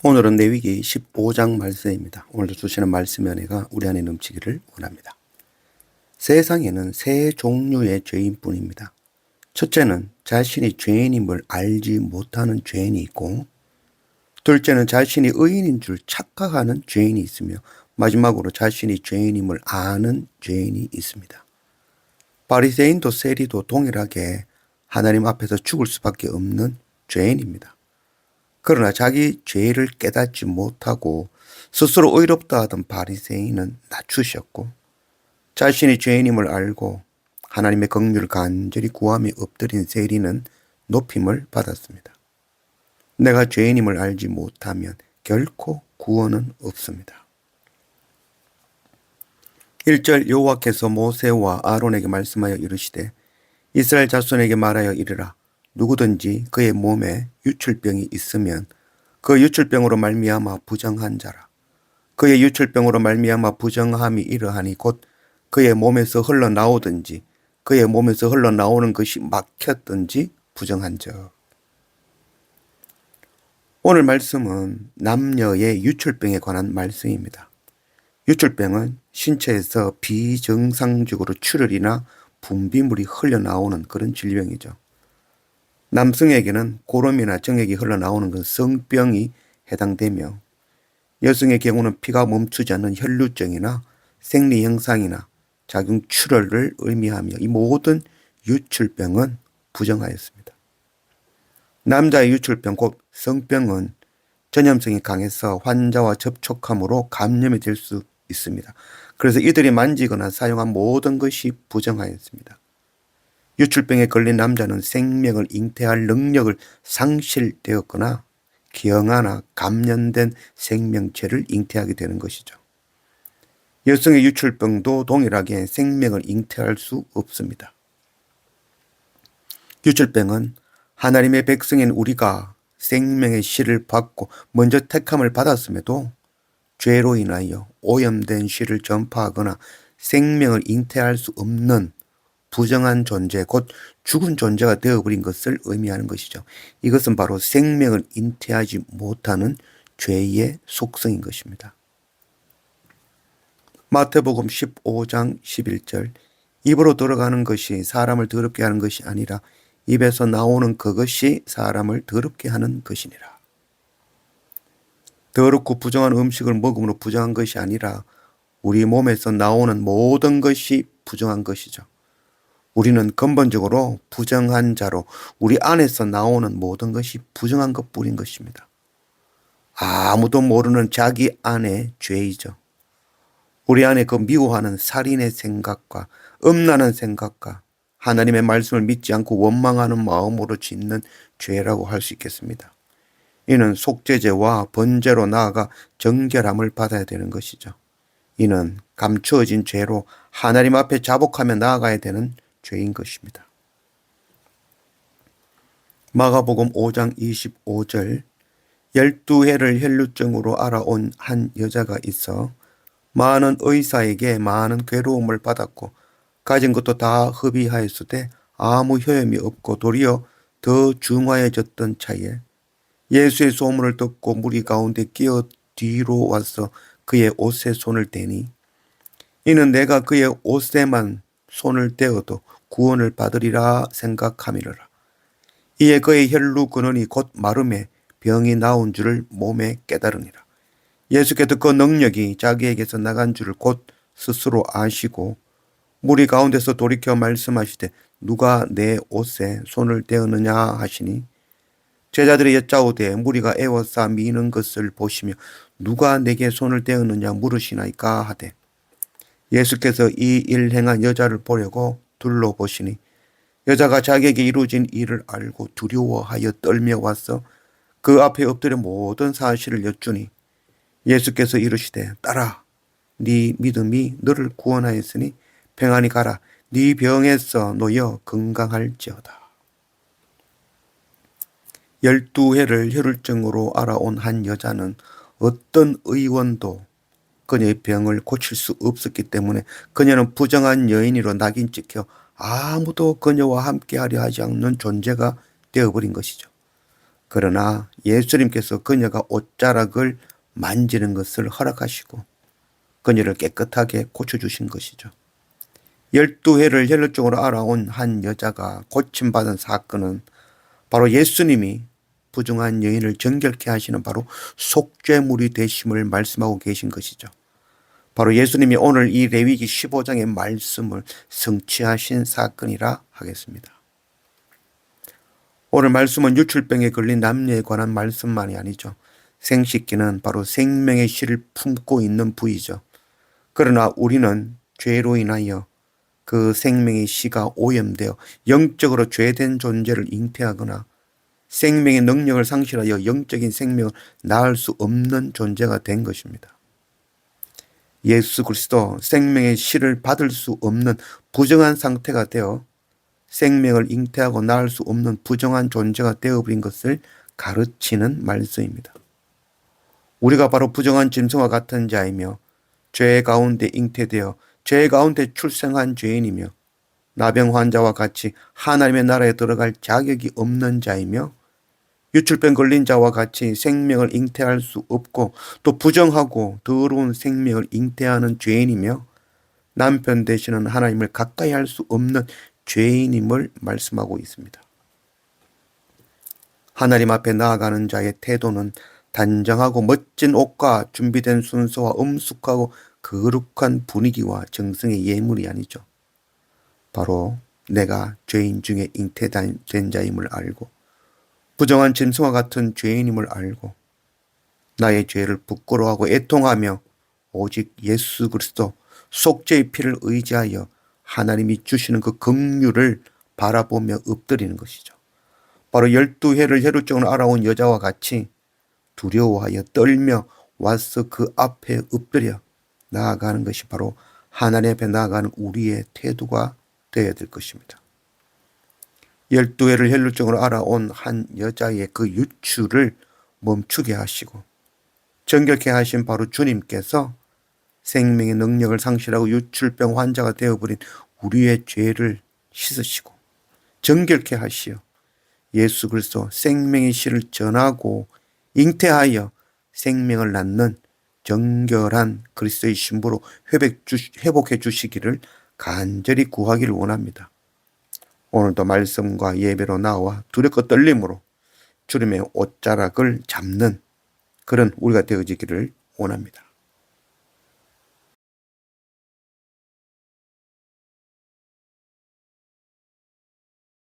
오늘은 레위기 15장 말씀입니다. 오늘도 주시는 말씀의 은혜가 우리 안에 넘치기를 원합니다. 세상에는 세 종류의 죄인뿐입니다. 첫째는 자신이 죄인임을 알지 못하는 죄인이 있고, 둘째는 자신이 의인인 줄 착각하는 죄인이 있으며, 마지막으로 자신이 죄인임을 아는 죄인이 있습니다. 바리새인도 세리도 동일하게 하나님 앞에서 죽을 수밖에 없는 죄인입니다. 그러나 자기 죄를 깨닫지 못하고 스스로 의롭다 하던 바리새인은 낮추셨고, 자신이 죄인임을 알고 하나님의 긍휼을 간절히 구하며 엎드린 세리는 높임을 받았습니다. 내가 죄인임을 알지 못하면 결코 구원은 없습니다. 1절 여호와께서 모세와 아론에게 말씀하여 이르시되 이스라엘 자손에게 말하여 이르라. 누구든지 그의 몸에 유출병이 있으면 그 유출병으로 말미암아 부정한 자라. 그의 유출병으로 말미암아 부정함이 이러하니 곧 그의 몸에서 흘러나오든지 그의 몸에서 흘러나오는 것이 막혔든지 부정한 적. 오늘 말씀은 남녀의 유출병에 관한 말씀입니다. 유출병은 신체에서 비정상적으로 출혈이나 분비물이 흘러나오는 그런 질병이죠. 남성에게는 고름이나 정액이 흘러나오는 건 성병이 해당되며, 여성의 경우는 피가 멈추지 않는 혈루증이나 생리 현상이나 작용 출혈을 의미하며 이 모든 유출병은 부정하였습니다. 남자의 유출병 곧 성병은 전염성이 강해서 환자와 접촉함으로 감염이 될 수 있습니다. 그래서 이들이 만지거나 사용한 모든 것이 부정하였습니다. 유출병에 걸린 남자는 생명을 잉태할 능력을 상실되었거나 기형아나 감염된 생명체를 잉태하게 되는 것이죠. 여성의 유출병도 동일하게 생명을 잉태할 수 없습니다. 유출병은 하나님의 백성인 우리가 생명의 씨를 받고 먼저 택함을 받았음에도 죄로 인하여 오염된 씨를 전파하거나 생명을 잉태할 수 없는 부정한 존재, 곧 죽은 존재가 되어버린 것을 의미하는 것이죠. 이것은 바로 생명을 잉태하지 못하는 죄의 속성인 것입니다. 마태복음 15장 11절 입으로 들어가는 것이 사람을 더럽게 하는 것이 아니라 입에서 나오는 그것이 사람을 더럽게 하는 것이니라. 더럽고 부정한 음식을 먹음으로 부정한 것이 아니라 우리 몸에서 나오는 모든 것이 부정한 것이죠. 우리는 근본적으로 부정한 자로 우리 안에서 나오는 모든 것이 부정한 것뿐인 것입니다. 아무도 모르는 자기 안의 죄이죠. 우리 안에 그 미워하는 살인의 생각과 음란한 생각과 하나님의 말씀을 믿지 않고 원망하는 마음으로 짓는 죄라고 할 수 있겠습니다. 이는 속죄제와 번제로 나아가 정결함을 받아야 되는 것이죠. 이는 감추어진 죄로 하나님 앞에 자복하며 나아가야 되는 죄인 것입니다. 마가복음 5장 25절 12해를 혈루증으로 알아온 한 여자가 있어 많은 의사에게 많은 괴로움을 받았고 가진 것도 다 허비하였으되 아무 효험이 없고 도리어 더 중하여졌던 차에 예수의 소문을 듣고 무리 가운데 끼어 뒤로 와서 그의 옷에 손을 대니 이는 내가 그의 옷에만 손을 대어도 구원을 받으리라 생각함이라. 이에 그의 혈루 근원이 곧 마름에 병이 나온 줄을 몸에 깨달으니라. 예수께서 그 능력이 자기에게서 나간 줄을 곧 스스로 아시고 무리 가운데서 돌이켜 말씀하시되 누가 내 옷에 손을 대었느냐 하시니 제자들이 여짜오되 무리가 애워싸 미는 것을 보시며 누가 내게 손을 대었느냐 물으시나이까 하되 예수께서 이 일 행한 여자를 보려고 둘러보시니 여자가 자기에게 이루어진 일을 알고 두려워하여 떨며 와서 그 앞에 엎드려 모든 사실을 여쭈니 예수께서 이르시되 딸아 네 믿음이 너를 구원하였으니 평안히 가라 네 병에서 놓여 건강할지어다. 12해를 혈루증으로 알아온 한 여자는 어떤 의원도 그녀의 병을 고칠 수 없었기 때문에 그녀는 부정한 여인으로 낙인 찍혀 아무도 그녀와 함께하려 하지 않는 존재가 되어버린 것이죠. 그러나 예수님께서 그녀가 옷자락을 만지는 것을 허락하시고 그녀를 깨끗하게 고쳐주신 것이죠. 12해를 혈루증으로 알아온 한 여자가 고침받은 사건은 바로 예수님이 부정한 여인을 정결케 하시는 바로 속죄물이 되심을 말씀하고 계신 것이죠. 바로 예수님이 오늘 이 레위기 15장의 말씀을 성취하신 사건이라 하겠습니다. 오늘 말씀은 유출병에 걸린 남녀에 관한 말씀만이 아니죠. 생식기는 바로 생명의 씨를 품고 있는 부위죠. 그러나 우리는 죄로 인하여 그 생명의 씨가 오염되어 영적으로 죄된 존재를 잉태하거나 생명의 능력을 상실하여 영적인 생명을 낳을 수 없는 존재가 된 것입니다. 예수 그리스도 생명의 씨를 받을 수 없는 부정한 상태가 되어 생명을 잉태하고 낳을 수 없는 부정한 존재가 되어버린 것을 가르치는 말씀입니다. 우리가 바로 부정한 짐승과 같은 자이며 죄 가운데 잉태되어 죄 가운데 출생한 죄인이며 나병 환자와 같이 하나님의 나라에 들어갈 자격이 없는 자이며 유출병 걸린 자와 같이 생명을 잉태할 수 없고 또 부정하고 더러운 생명을 잉태하는 죄인이며 남편 되시는 하나님을 가까이 할 수 없는 죄인임을 말씀하고 있습니다. 하나님 앞에 나아가는 자의 태도는 단정하고 멋진 옷과 준비된 순서와 엄숙하고 거룩한 분위기와 정성의 예물이 아니죠. 바로 내가 죄인 중에 잉태된 자임을 알고 부정한 짐승과 같은 죄인임을 알고 나의 죄를 부끄러워하고 애통하며 오직 예수 그리스도 속죄의 피를 의지하여 하나님이 주시는 그 긍휼을 바라보며 엎드리는 것이죠. 바로 12해를 혈루증으로 알아온 여자와 같이 두려워하여 떨며 와서 그 앞에 엎드려 나아가는 것이 바로 하나님 앞에 나아가는 우리의 태도가 되어야 될 것입니다. 12해를 혈루증으로 알아온 한 여자의 그 유출을 멈추게 하시고 정결케 하신 바로 주님께서 생명의 능력을 상실하고 유출병 환자가 되어버린 우리의 죄를 씻으시고 정결케 하시어 예수 그리스도 생명의 씨를 전하고 잉태하여 생명을 낳는 정결한 그리스도의 신부로 회복해 주시기를 간절히 구하기를 원합니다. 오늘도 말씀과 예배로 나와 두렵고 떨림으로 주님의 옷자락을 잡는 그런 우리가 되어지기를 원합니다.